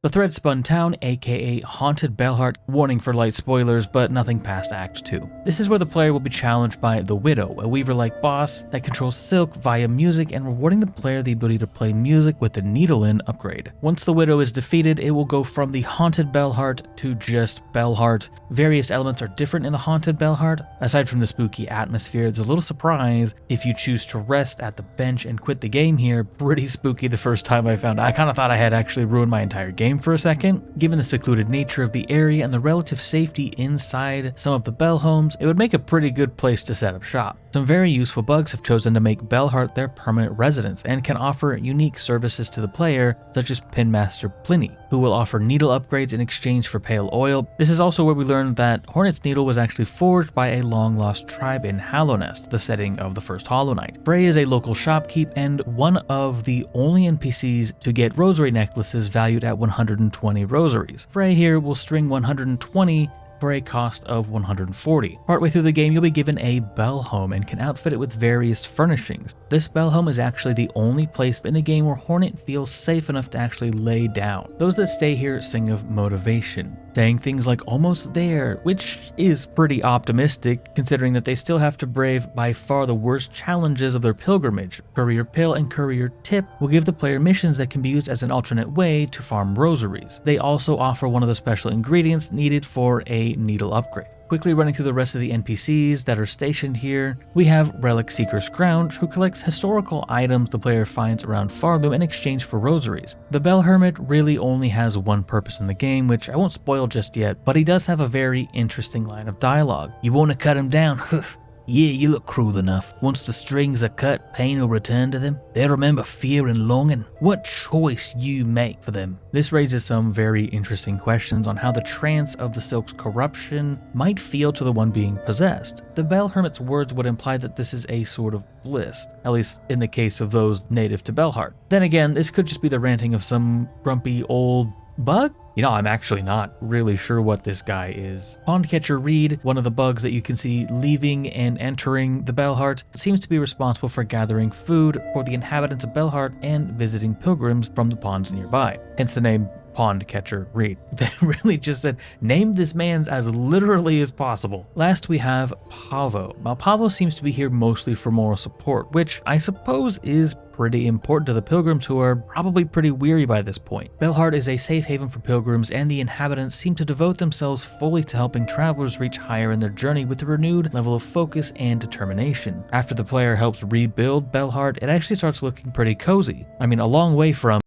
The Threadspun Town, aka Haunted Bellhart, warning for light spoilers, but nothing past Act 2. This is where the player will be challenged by the Widow, a weaver-like boss that controls silk via music and rewarding the player the ability to play music with the Needle-In upgrade. Once the Widow is defeated, it will go from the Haunted Bellhart to just Bellhart. Various elements are different in the Haunted Bellhart. Aside from the spooky atmosphere, there's a little surprise if you choose to rest at the bench and quit the game here. Pretty spooky the first time I found it. I kind of thought I had actually ruined my entire game for a second. Given the secluded nature of the area and the relative safety inside some of the Bell homes, it would make a pretty good place to set up shop. Some very useful bugs have chosen to make Bellhart their permanent residence and can offer unique services to the player, such as Pinmaster Pliny, who will offer needle upgrades in exchange for pale oil. This is also where we learned that Hornet's Needle was actually forged by a long-lost tribe in Hollow Nest, the setting of the first Hollow Knight. Frey is a local shopkeep and one of the only NPCs to get rosary necklaces valued at 120 rosaries. Frey here will string 120 for a cost of 140. Partway through the game, you'll be given a bell home and can outfit it with various furnishings. This bell home is actually the only place in the game where Hornet feels safe enough to actually lay down. Those that stay here sing of motivation, saying things like almost there, which is pretty optimistic considering that they still have to brave by far the worst challenges of their pilgrimage. Courier Pill and Courier Tip will give the player missions that can be used as an alternate way to farm rosaries. They also offer one of the special ingredients needed for a needle upgrade. Quickly running through the rest of the NPCs that are stationed here, we have Relic Seeker Scrounge, who collects historical items the player finds around Farloom in exchange for rosaries. The Bell Hermit really only has one purpose in the game, which I won't spoil just yet, but he does have a very interesting line of dialogue. "You want to cut him down? Yeah, you look cruel enough. Once the strings are cut, pain will return to them. They'll remember fear and longing. What choice you make for them." This raises some very interesting questions on how the trance of the Silk's corruption might feel to the one being possessed. The Bell Hermit's words would imply that this is a sort of bliss, at least in the case of those native to Bellhart. Then again, this could just be the ranting of some grumpy old bug? You know, I'm actually not really sure what this guy is. Pondcatcher Reed, one of the bugs that you can see leaving and entering the Bellhart, seems to be responsible for gathering food for the inhabitants of Bellhart and visiting pilgrims from the ponds nearby. Hence the name Pondcatcher Reed. They really just said, name this man's as literally as possible. Last we have Pavo. Now Pavo seems to be here mostly for moral support, which I suppose is pretty important to the pilgrims who are probably pretty weary by this point. Bellhart is a safe haven for pilgrims and the inhabitants seem to devote themselves fully to helping travelers reach higher in their journey with a renewed level of focus and determination. After the player helps rebuild Bellhart, it actually starts looking pretty cozy. I mean, a long way from